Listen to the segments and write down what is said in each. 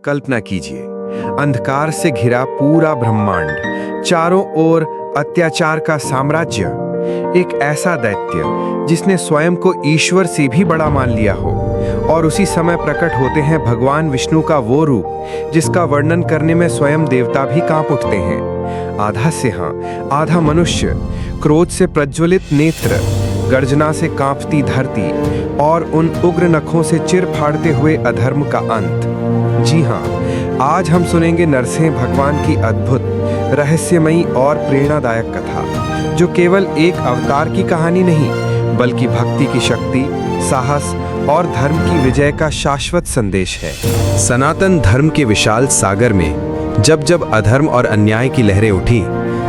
कल्पना कीजिए, अंधकार से घिरा पूरा ब्रह्मांड, चारों ओर अत्याचार का साम्राज्य, एक ऐसा दैत्य जिसने स्वयं को ईश्वर से भी बड़ा मान लिया हो। और उसी समय प्रकट होते हैं भगवान विष्णु का वो रूप जिसका वर्णन करने में स्वयं देवता भी कांप उठते हैं। आधा सिंह, आधा मनुष्य, क्रोध से प्रज्वलित नेत्र, गर्जना से कांपती धरती और उन उग्र नखों से चिर फाड़ते हुए अधर्म का अंत। जी हाँ, आज हम सुनेंगे नरसिंह भगवान की अद्भुत, रहस्यमयी और प्रेरणादायक कथा, जो केवल एक अवतार की कहानी नहीं, बल्कि भक्ति की शक्ति, साहस और धर्म की विजय का शाश्वत संदेश है। सनातन धर्म के विशाल सागर में जब जब अधर्म और अन्याय की लहरें उठी,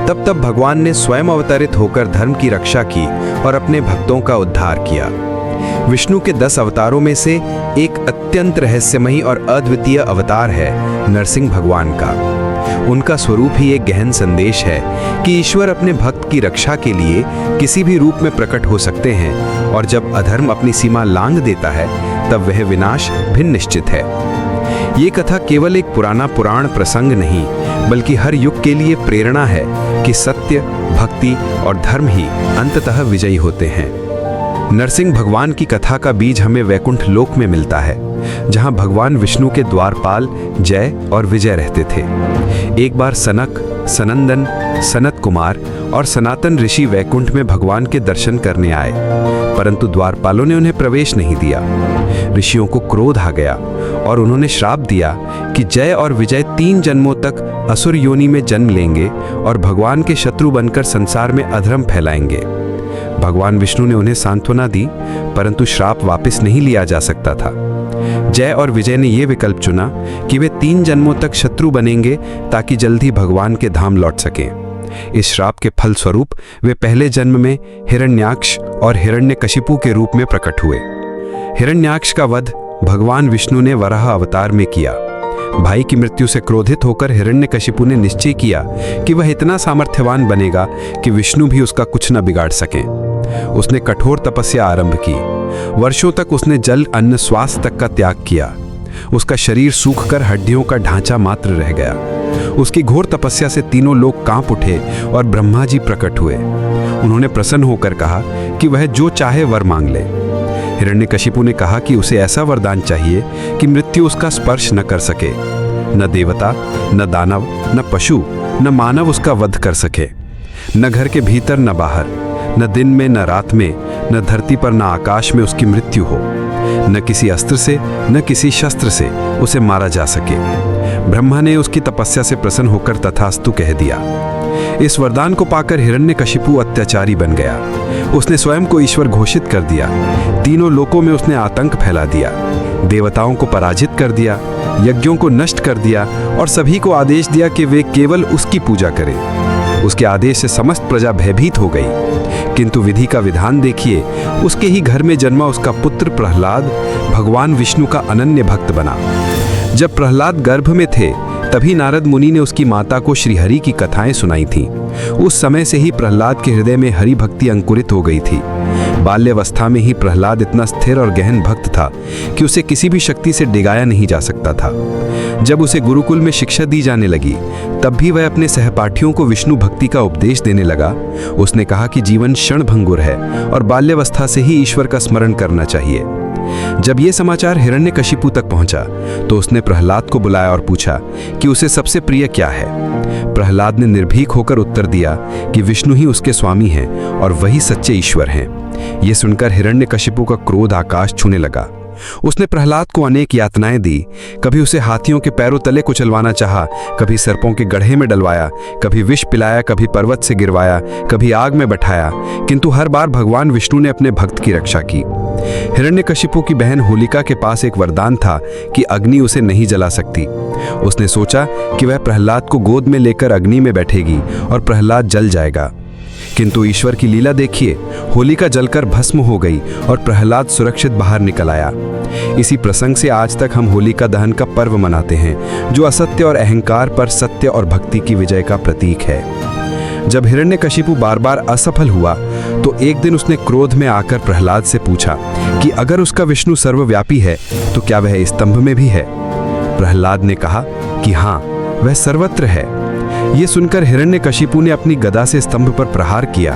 तब तब भगवान ने स्वयं अवतरित होकर धर्म की रक्षा की और अपने भक्तों का उद्धार किया। विष्णु के 10 अवतारों में से एक अत्यंत रहस्यमयी और अद्वितीय अवतार है नरसिंह भगवान का। उनका स्वरूप ही एक गहन संदेश है कि ईश्वर अपने भक्त की रक्षा के लिए किसी भी रूप में प्रकट हो सकते हैं, और जब अधर्म अपनी सीमा लांघ देता है तब वह विनाश भी निश्चित है। ये कथा केवल एक पुराना पुराण प्रसंग नहीं, बल्कि हर युग के लिए प्रेरणा है कि सत्य, भक्ति और धर्म ही अंततः विजयी होते हैं। नरसिंह भगवान की कथा का बीज हमें वैकुंठ लोक में मिलता है, जहां भगवान विष्णु के द्वारपाल जय और विजय रहते थे। एक बार सनक, सनंदन, सनत कुमार और सनातन ऋषि वैकुंठ में भगवान के दर्शन करने आए, परंतु द्वारपालों ने उन्हें प्रवेश नहीं दिया। ऋषियों को क्रोध आ गया और उन्होंने श्राप दिया कि जय और विजय 3 जन्मों तक असुर योनि में जन्म लेंगे और भगवान के शत्रु बनकर संसार में अधर्म फैलाएंगे। भगवान विष्णु ने उन्हें सांत्वना दी, परंतु श्राप वापस नहीं लिया जा सकता था। जय और विजय ने यह विकल्प चुना कि वे 3 जन्मों तक शत्रु बनेंगे ताकि जल्दी भगवान के धाम लौट सकें। इस श्राप के फल स्वरूप वे पहले जन्म में हिरण्याक्ष और हिरण्यकशिपु के रूप में प्रकट हुए। हिरण्याक्ष का वध भगवान विष्णु ने वराह अवतार में किया। भाई की मृत्यु से क्रोधित होकर हिरण्यकशिपु ने निश्चय किया कि वह इतना सामर्थ्यवान बनेगा कि विष्णु भी उसका कुछ न बिगाड़ सकें। उसने कठोर तपस्या आरंभ की। वर्षों तक उसने जल, अन्न, श्वास तक का त्याग किया। उसका शरीर सूखकर हड्डियों का ढांचा मात्र रह गया। उसकी घोर तपस्या से तीनों लोग कांप उठे और ब्रह्मा जी प्रकट हुए। उन्होंने प्रसन्न होकर कहा कि वह जो चाहे वर मांग ले। हिरण्यकशिपु ने कहा कि उसे ऐसा वरदान चाहिए कि मृत्यु उसका स्पर्श न कर सके। न देवता, न दानव, न पशु, न मानव उसका वध कर सके। न घर के भीतर, न बाहर, न दिन में, न रात में, न धरती पर, न आकाश में उसकी मृत्यु हो। न किसी अस्त्र से, न किसी शस्त्र से उसे मारा जा सके। ब्रह्मा ने उसकी तपस्या से प्रसन्न होकर तथास्तु कह दिया। इस वरदान को पाकर हिरण्यकशिपु अत्याचारी बन गया। उसने स्वयं को ईश्वर घोषित कर दिया। तीनों लोकों में उसने आतंक फैला दिया। देवताओं को पराजित कर दिया, यज्ञों को नष्ट कर दिया और सभी को आदेश दिया कि वे केवल उसकी पूजा करें। उसके आदेश से समस्त प्रजा भयभीत हो गई। किंतु विधि का विधान देखिए, उसके ही घर में जन्मा उसका पुत्र प्रहलाद भगवान विष्णु का अनन्य भक्त बना। जब प्रहलाद गर्भ में थे, तभी नारद मुनि ने उसकी माता को श्रीहरि की कथाएं सुनाई थीं। उस समय से ही प्रहलाद के हृदय में हरि भक्ति अंकुरित हो गई थी। बाल्यावस्था में ही प्रहलाद इतना स्थिर और गहन भक्त था कि उसे किसी भी शक्ति से डिगाया नहीं जा सकता था। जब उसे गुरुकुल में शिक्षा दी जाने लगी, तब भी वह अपने सहपाठियों को विष्णु भक्ति का उपदेश देने लगा। उसने कहा कि जीवन क्षणभंगुर है और बाल्यावस्था से ही ईश्वर का स्मरण करना चाहिए। जब यह समाचार हिरण्यकशिपु तक पहुंचा, तो उसने प्रहलाद को बुलाया और पूछा कि उसे सबसे प्रिय क्या है। प्रहलाद ने निर्भीक होकर उत्तर दिया कि विष्णु ही उसके स्वामी हैं और वही सच्चे ईश्वर हैं। यह सुनकर हिरण्यकशिपु का क्रोध आकाश छूने लगा। उसने प्रहलाद को अनेक यातनाएं दी। कभी उसे हाथियों के पैरों तले कुचलवाना चाहा, कभी सर्पों के गड्ढे में डलवाया, कभी विष पिलाया, कभी पर्वत से गिरवाया, कभी आग में बैठाया, किंतु हर बार भगवान विष्णु ने अपने भक्त की रक्षा की। हिरण्यकशिपु की बहन होलिका के पास एक वरदान था कि अग्नि उसे नहीं जला सकती। उसने सोचा कि वह प्रहलाद को गोद में लेकर अग्नि में बैठेगी और प्रहलाद जल जाएगा। किंतु ईश्वर की लीला देखिए, होलिका जलकर भस्म हो गई और प्रहलाद सुरक्षित बाहर निकल आया। इसी प्रसंग से आज तक हम होलिका दहन का पर्व मनाते हैं, जो असत्य और अहंकार पर सत्य और भक्ति की विजय का प्रतीक है। जब हिरण्यकशिपु बार बार असफल हुआ, तो एक दिन उसने क्रोध में आकर प्रहलाद से पूछा कि अगर उसका विष्णु सर्वव्यापी है, तो क्या वह स्तंभ में भी है। प्रहलाद ने कहा कि हाँ, वह सर्वत्र है। ये सुनकर हिरण्यकशिपु ने अपनी गदा से स्तंभ पर प्रहार किया।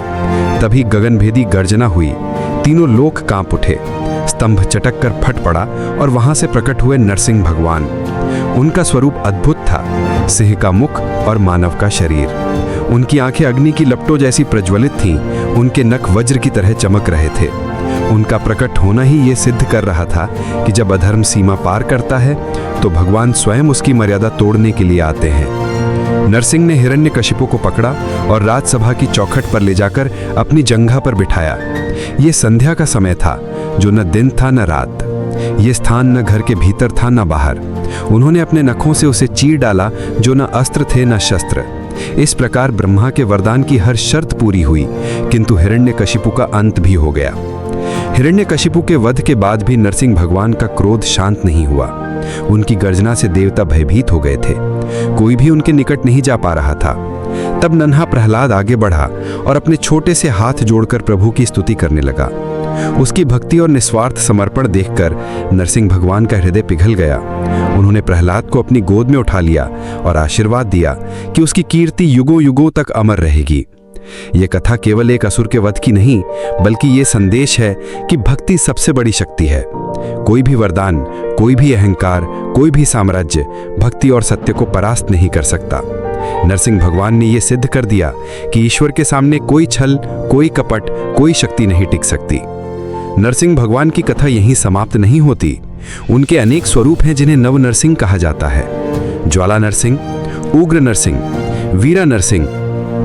तभी गगनभेदी गर्जना हुई, तीनों लोक कांप उठे। स्तंभ चटक कर फट पड़ा और वहां से प्रकट हुए नरसिंह भगवान। उनका स्वरूप अद्भुत था, सिंह का मुख और मानव का शरीर। उनकी आंखें अग्नि की लपटों जैसी प्रज्वलित थीं, उनके नख वज्र की तरह चमक रहे थे। उनका प्रकट होना ही ये सिद्ध कर रहा था कि जब अधर्म सीमा पार करता है तो भगवान स्वयं उसकी मर्यादा तोड़ने के लिए आते हैं। नरसिंह ने हिरण्यकशिपु को पकड़ा और राजसभा की चौखट पर ले जाकर अपनी जंघा पर बिठाया। ये संध्या का समय था, जो न दिन था न रात। ये स्थान न घर के भीतर था न बाहर। उन्होंने अपने नखों से उसे चीर डाला, जो न अस्त्र थे न शस्त्र। इस प्रकार ब्रह्मा के वरदान की हर शर्त पूरी हुई, किंतु हिरण्यकशिपु का अंत भी हो गया। हिरण्यकशिपु के वध के बाद भी नरसिंह भगवान का क्रोध शांत नहीं हुआ। उनकी गर्जना से देवता भयभीत हो गए थे। कोई भी उनके निकट नहीं जा पा रहा था। तब नन्हा प्रहलाद आगे बढ़ा और अपने छोटे से हाथ जोड़कर प्रभु की स्तुति करने लगा। उसकी भक्ति और निस्वार्थ समर्पण देखकर नरसिंह भगवान का हृदय पिघल गया। उन्होंने प्रहलाद को अपनी गोद में उठा लिया और आशीर्वाद दिया कि उसकी कीर्ति युगों युगों तक अमर रहेगी। ये कथा केवल एक असुर के वध की नहीं, बल्कि ये संदेश है कि भक्ति सबसे बड़ी शक्ति है। कोई भी वरदान, कोई भी अहंकार, कोई भी साम्राज्य भक्ति और सत्य को परास्त नहीं कर सकता। नरसिंह भगवान ने यह सिद्ध कर दिया कि ईश्वर के सामने कोई छल, कोई कपट, कोई शक्ति नहीं टिक सकती। नरसिंह भगवान की कथा यहीं समाप्त नहीं होती। उनके अनेक स्वरूप हैं जिन्हें नव नरसिंह कहा जाता है। ज्वाला नरसिंह, उग्र नरसिंह, वीरा नरसिंह,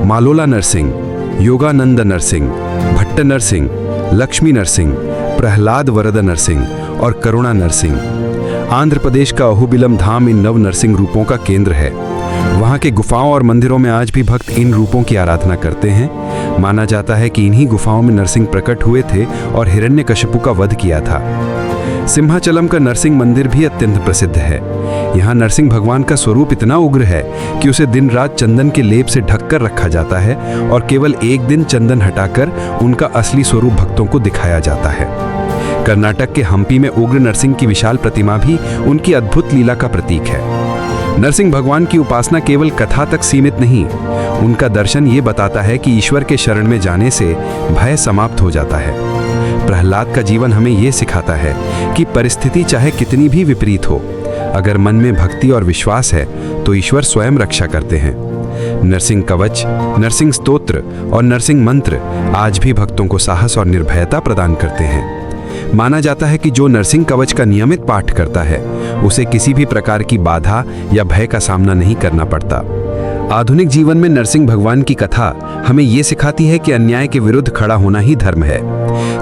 मालोला नरसिंह, योगानंद नरसिंह, भट्ट नरसिंह, लक्ष्मी नरसिंह, प्रहलाद वरद नरसिंह और करुणा नरसिंह। आंध्र प्रदेश का अहोबिलम धाम इन नव नरसिंह रूपों का केंद्र है। वहाँ के गुफाओं और मंदिरों में आज भी भक्त इन रूपों की आराधना करते हैं। माना जाता है कि इन्हीं गुफाओं में नरसिंह प्रकट हुए थे और हिरण्यकशिपु का वध किया था। सिंहाचलम का नरसिंह मंदिर भी अत्यंत प्रसिद्ध है। यहाँ नरसिंह भगवान का स्वरूप इतना उग्र है कि उसे दिन रात चंदन के लेप से ढककर रखा जाता है और केवल एक दिन चंदन हटाकर उनका असली स्वरूप भक्तों को दिखाया जाता है। कर्नाटक के हम्पी में उग्र नरसिंह की विशाल प्रतिमा भी उनकी अद्भुत लीला का प्रतीक है। नरसिंह भगवान की उपासना केवल कथा तक सीमित नहीं, उनका दर्शन ये बताता है कि ईश्वर के शरण में जाने से भय समाप्त हो जाता है। प्रहलाद का जीवन हमें ये सिखाता है कि परिस्थिति चाहे कितनी भी विपरीत हो, अगर मन में भक्ति और विश्वास है तो ईश्वर स्वयं रक्षा करते हैं। नरसिंह कवच, नरसिंह स्तोत्र और नरसिंह मंत्र आज भी भक्तों को साहस और निर्भयता प्रदान करते हैं। माना जाता है कि जो नरसिंह कवच का नियमित पाठ करता है उसे किसी भी प्रकार की बाधा या भय का सामना नहीं करना पड़ता। आधुनिक जीवन में नरसिंह भगवान की कथा हमें ये सिखाती है कि अन्याय के विरुद्ध खड़ा होना ही धर्म है,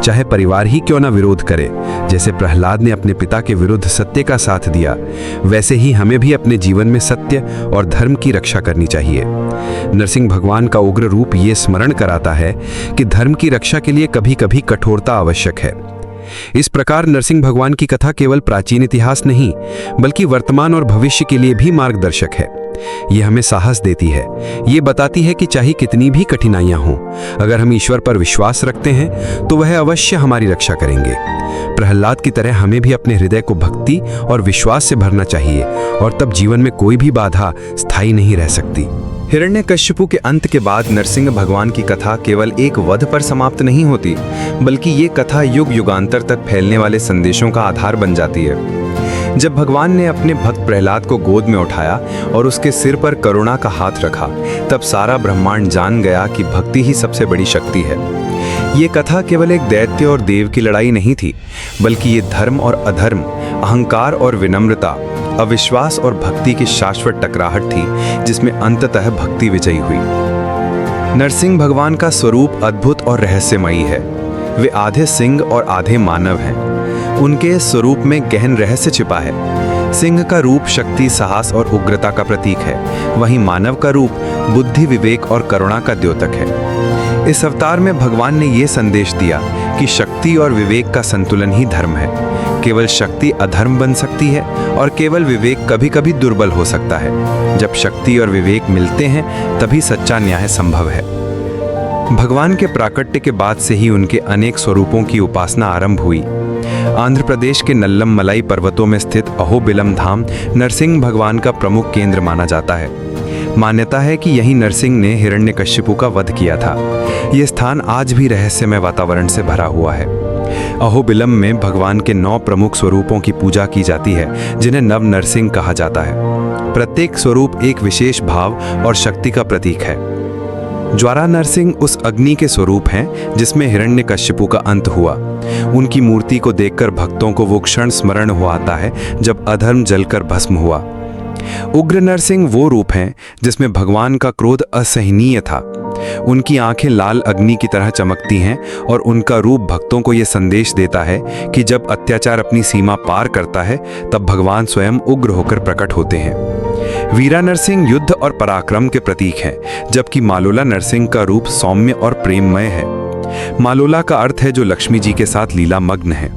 चाहे परिवार ही क्यों ना विरोध करे। जैसे प्रहलाद ने अपने पिता के विरुद्ध सत्य का साथ दिया, वैसे ही हमें भी अपने जीवन में सत्य और धर्म की रक्षा करनी चाहिए। नरसिंह भगवान का उग्र रूप ये स्मरण कराता है कि धर्म की रक्षा के लिए कभी कभी कठोरता आवश्यक है। इस प्रकार नरसिंह भगवान की कथा केवल प्राचीन इतिहास नहीं, बल्कि वर्तमान और भविष्य के लिए भी मार्गदर्शक है। ये हमें साहस देती है, ये बताती है कि चाहे कितनी भी कठिनाइयां हों, अगर हम ईश्वर पर विश्वास रखते हैं तो वह अवश्य हमारी रक्षा करेंगे। प्रहलाद की तरह हमें भी अपने हृदय को भक्ति और विश्वास से भरना चाहिए, और तब जीवन में कोई भी बाधा स्थायी नहीं रह सकती। हिरण्यकशिपु के अंत के बाद नरसिंह भगवान की कथा केवल एक वध पर समाप्त नहीं होती, बल्कि ये कथा युग युगांतर तक फैलने वाले संदेशों का आधार बन जाती है। जब भगवान ने अपने भक्त प्रहलाद को गोद में उठाया और उसके सिर पर करुणा का हाथ रखा, तब सारा ब्रह्मांड जान गया कि भक्ति ही सबसे बड़ी शक्ति है। ये कथा केवल एक दैत्य और देव की लड़ाई नहीं थी, बल्कि ये धर्म और अधर्म, अहंकार और विनम्रता, अविश्वास और भक्ति की शाश्वत टकराहट थी, जिसमें अंततः भक्ति विजयी हुई। नरसिंह भगवान का स्वरूप अद्भुत और रहस्यमयी है। वे आधे सिंह और आधे मानव हैं। उनके स्वरूप में गहन रहस्य छिपा है। सिंह का रूप शक्ति, साहस और उग्रता का प्रतीक है, वहीं मानव का रूप बुद्धि, विवेक और करुणा का द्योतक है। इस अवतार में भगवान ने यह संदेश दिया कि शक्ति और विवेक का संतुलन ही धर्म है। केवल शक्ति अधर्म बन सकती है और केवल विवेक कभी कभी दुर्बल हो सकता है। जब शक्ति और विवेक मिलते हैं तभी सच्चा न्याय संभव है। भगवान के प्राकट्य के बाद से ही उनके अनेक स्वरूपों की उपासना आरंभ हुई। आंध्र प्रदेश के नल्लमलाई पर्वतों में स्थित अहोबिलम धाम नरसिंह भगवान का प्रमुख केंद्र माना जाता है। मान्यता है कि यहीं नरसिंह ने हिरण्यकश्यपु का वध किया था। यह स्थान आज भी रहस्यमय वातावरण से भरा हुआ है। अहोबिलम में भगवान के 9 प्रमुख स्वरूपों की पूजा की जाती है, जिन्हें नव नरसिंह कहा जाता है। प्रत्येक स्वरूप एक विशेष भाव और शक्ति का प्रतीक है। ज्वारा नरसिंह उस अग्नि के स्वरूप हैं जिसमें हिरण्यकश्यपु का अंत हुआ। उनकी मूर्ति को देखकर भक्तों को वो क्षण स्मरण हो आता है जब अधर्म जलकर भस्म हुआ। उग्र नरसिंह वो रूप हैं जिसमें भगवान का क्रोध असहनीय था। उनकी आंखें लाल अग्नि की तरह चमकती हैं और उनका रूप भक्तों को ये संदेश देता है कि जब अत्याचार अपनी सीमा पार करता है तब भगवान स्वयं उग्र होकर प्रकट होते हैं। वीरा नरसिंह युद्ध और पराक्रम के प्रतीक हैं, जबकि मालोला नरसिंह का रूप सौम्य और प्रेममय है। मालोला का अर्थ है जो लक्ष्मी जी के साथ लीला मग्न है।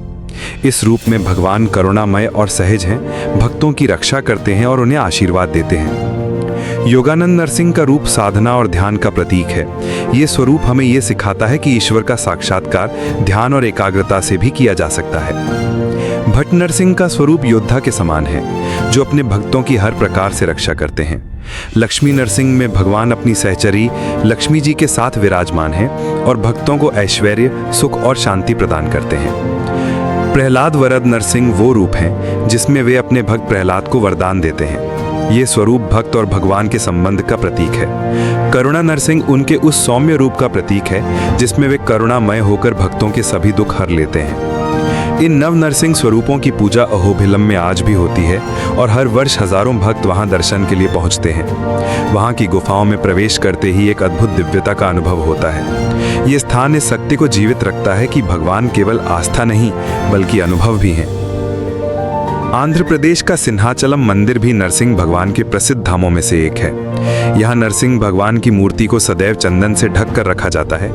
इस रूप में भगवान करुणामय और सहज हैं, भक्तों की रक्षा करते हैं और उन्हें आशीर्वाद देते हैं। योगानंद नरसिंह का रूप साधना और ध्यान का प्रतीक है। ये स्वरूप हमें ये सिखाता है कि ईश्वर का साक्षात्कार ध्यान और एकाग्रता से भी किया जा सकता है। भट्ट नरसिंह का स्वरूप योद्धा के समान है, जो अपने भक्तों की हर प्रकार से रक्षा करते हैं। लक्ष्मी नरसिंह में भगवान अपनी सहचरी लक्ष्मी जी के साथ विराजमान हैं और भक्तों को ऐश्वर्य, सुख और शांति प्रदान करते हैं। प्रहलाद वरद नरसिंह वो रूप हैं जिसमें वे अपने भक्त प्रहलाद को वरदान देते हैं। ये स्वरूप भक्त और भगवान के संबंध का प्रतीक है। करुणा नरसिंह उनके उस सौम्य रूप का प्रतीक है जिसमें वे करुणामय होकर भक्तों के सभी दुख हर लेते हैं। इन नव नरसिंह स्वरूपों की पूजा अहोबिलम में आज भी होती है और हर वर्ष हजारों भक्त वहां दर्शन के लिए पहुंचते हैं। वहां की गुफाओं में प्रवेश करते ही एक अद्भुत दिव्यता का अनुभव होता है। ये स्थान इस शक्ति को जीवित रखता है कि भगवान केवल आस्था नहीं बल्कि अनुभव भी हैं। आंध्र प्रदेश का सिंहाचलम मंदिर भी नरसिंह भगवान के प्रसिद्ध धामों में से एक है। यहाँ नरसिंह भगवान की मूर्ति को सदैव चंदन से ढक कर रखा जाता है।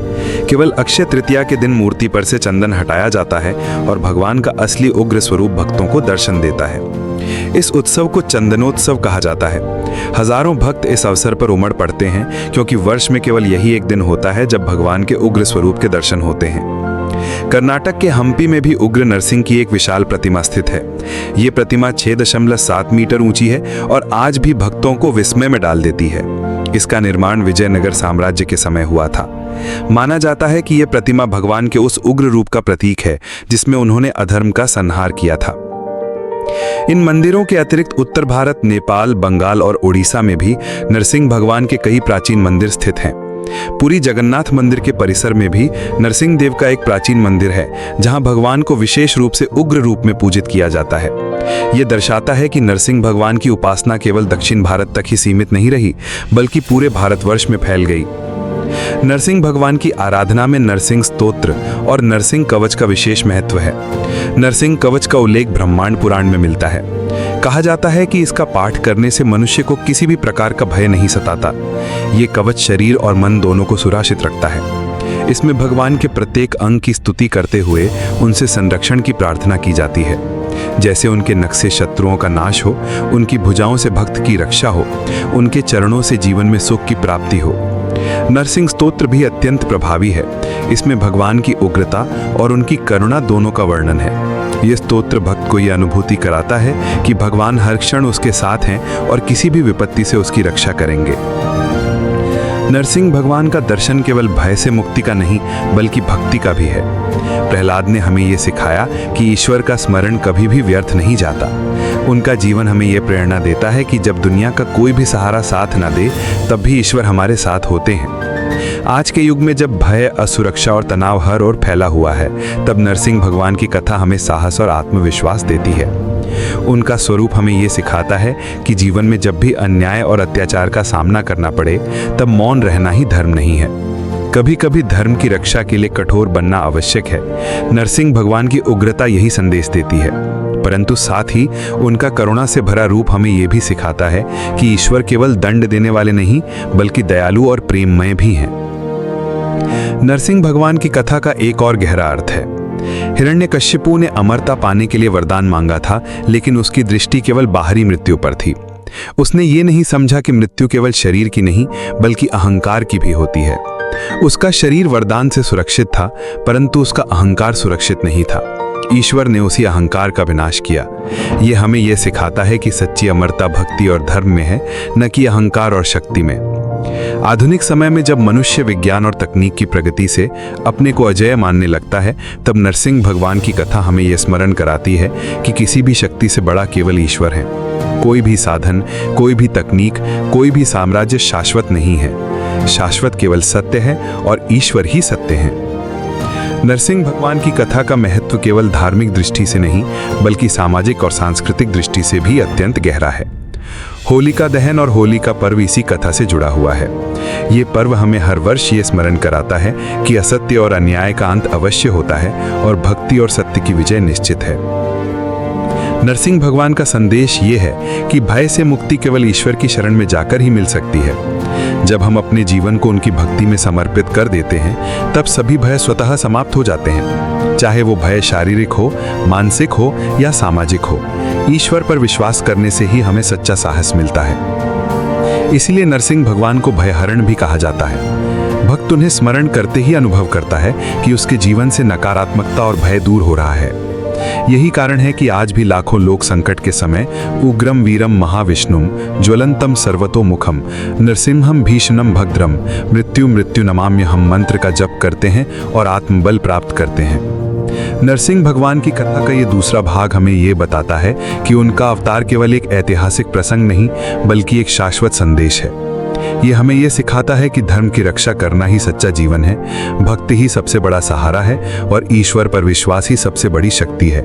केवल अक्षय तृतीया के दिन मूर्ति पर से चंदन हटाया जाता है और भगवान का असली उग्र स्वरूप भक्तों को दर्शन देता है। इस उत्सव को चंदनोत्सव कहा जाता है। हजारों भक्त इस अवसर पर उमड़ पड़ते हैं क्योंकि वर्ष में केवल यही एक दिन होता है जब भगवान के उग्र स्वरूप के दर्शन होते हैं। कर्नाटक के हम्पी में भी उग्र नरसिंह की एक विशाल प्रतिमा स्थित है। ये प्रतिमा 6.7 मीटर ऊंची है और आज भी भक्तों को विस्मय में डाल देती है। इसका निर्माण विजयनगर साम्राज्य के समय हुआ था। माना जाता है कि यह प्रतिमा भगवान के उस उग्र रूप का प्रतीक है जिसमें उन्होंने अधर्म का संहार किया था। इन मंदिरों के अतिरिक्त उत्तर भारत, नेपाल, बंगाल और उड़ीसा में भी नरसिंह भगवान के कई प्राचीन मंदिर स्थित हैं। पुरी जगन्नाथ मंदिर के परिसर में भी नरसिंह देव का एक प्राचीन मंदिर है, जहां भगवान को विशेष रूप से उग्र रूप में पूजित किया जाता है। यह दर्शाता है कि नरसिंह भगवान की उपासना केवल दक्षिण भारत तक ही सीमित नहीं रही, बल्कि पूरे भारतवर्ष में फैल गई। नरसिंह भगवान की आराधना में नरसिंह स्तोत्र और नरसिंह कवच का विशेष महत्व है। नरसिंह कवच का उल्लेख ब्रह्मांड पुराण में मिलता है। कहा जाता है कि इसका पाठ करने से मनुष्य को किसी भी प्रकार का भय नहीं सताता। ये कवच शरीर और मन दोनों को सुरक्षित रखता है। इसमें भगवान के प्रत्येक अंग की स्तुति करते हुए उनसे संरक्षण की प्रार्थना की जाती है। जैसे उनके नख से शत्रुओं का नाश हो, उनकी भुजाओं से भक्त की रक्षा हो, उनके चरणों से जीवन में सुख की प्राप्ति हो। नरसिंह स्तोत्र भी अत्यंत प्रभावी है। इसमें भगवान की उग्रता और उनकी करुणा दोनों का वर्णन है। यह स्तोत्र भक्त को यह अनुभूति कराता है कि भगवान हर क्षण उसके साथ हैं और किसी भी विपत्ति से उसकी रक्षा करेंगे। नरसिंह भगवान का दर्शन केवल भय से मुक्ति का नहीं बल्कि भक्ति का भी है। प्रहलाद ने हमें यह सिखाया कि ईश्वर का स्मरण कभी भी व्यर्थ नहीं जाता। उनका जीवन हमें यह प्रेरणा देता है कि जब दुनिया का कोई भी सहारा साथ न दे, तब भी ईश्वर हमारे साथ होते हैं। आज के युग में जब भय, असुरक्षा और तनाव हर ओर फैला हुआ है, तब नरसिंह भगवान की कथा हमें साहस और आत्मविश्वास देती है। उनका स्वरूप हमें ये सिखाता है कि जीवन में जब भी अन्याय और अत्याचार का सामना करना पड़े, तब मौन रहना ही धर्म नहीं है। कभी कभी धर्म की रक्षा के लिए कठोर बनना आवश्यक है। नरसिंह भगवान की उग्रता यही संदेश देती है, परंतु साथ ही उनका करुणा से भरा रूप हमें यह भी सिखाता है कि ईश्वर केवल दंड देने वाले नहीं बल्कि दयालु और प्रेममय भी हैं। नरसिंह भगवान की कथा का एक और गहरा अर्थ है। हिरण्यकश्यपु ने अमरता पाने के लिए वरदान मांगा था, लेकिन उसकी दृष्टि केवल बाहरी मृत्यु पर थी। उसने ये नहीं समझा कि मृत्यु केवल शरीर की नहीं बल्कि अहंकार की भी होती है। उसका शरीर वरदान से सुरक्षित था, परंतु उसका अहंकार सुरक्षित नहीं था। ईश्वर ने उसी अहंकार का विनाश किया। ये हमें यह सिखाता है कि सच्ची अमरता भक्ति और धर्म में है, न कि अहंकार और शक्ति में। आधुनिक समय में जब मनुष्य विज्ञान और तकनीक की प्रगति से अपने को अजेय मानने लगता है, तब नरसिंह भगवान की कथा हमें यह स्मरण कराती है कि किसी भी शक्ति से बड़ा केवल ईश्वर है। कोई भी साधन, कोई भी तकनीक, कोई भी साम्राज्य शाश्वत नहीं है। शाश्वत केवल सत्य है और ईश्वर ही सत्य है। नरसिंह भगवान की कथा का महत्व केवल धार्मिक दृष्टि से नहीं, बल्कि सामाजिक और सांस्कृतिक दृष्टि से भी अत्यंत गहरा है। होलिका दहन और होली का पर्व इसी कथा से जुड़ा हुआ है। ये पर्व हमें हर वर्ष ये स्मरण कराता है कि असत्य और अन्याय का अंत अवश्य होता है और भक्ति और सत्य की विजय निश्चित है। नरसिंह भगवान का संदेश ये है कि भय से मुक्ति केवल ईश्वर की शरण में जाकर ही मिल सकती है। जब हम अपने जीवन को उनकी भक्ति में समर्पित कर देते हैं, तब सभी भय स्वतः समाप्त हो जाते हैं, चाहे वो भय शारीरिक हो, मानसिक हो या सामाजिक हो। ईश्वर पर विश्वास करने से ही हमें सच्चा साहस मिलता है। इसलिए नरसिंह भगवान को भयहरण भी कहा जाता है। भक्त उन्हें स्मरण करते ही अनुभव करता है कि उसके जीवन से नकारात्मकता और भय दूर हो रहा है। यही कारण है कि आज भी लाखों लोग संकट के समय उग्रम वीरम महाविष्णुम ज्वलंतम सर्वतोमुखम नरसिंहम भीषणम भद्रम मृत्यु मृत्यु नमाम्यहम मंत्र का जप करते हैं और आत्मबल प्राप्त करते हैं। नरसिंह भगवान की कथा का ये दूसरा भाग हमें ये बताता है कि उनका अवतार केवल एक ऐतिहासिक प्रसंग नहीं, बल्कि एक शाश्वत संदेश है। ये हमें ये सिखाता है कि धर्म की रक्षा करना ही सच्चा जीवन है, भक्ति ही सबसे बड़ा सहारा है और ईश्वर पर विश्वास ही सबसे बड़ी शक्ति है।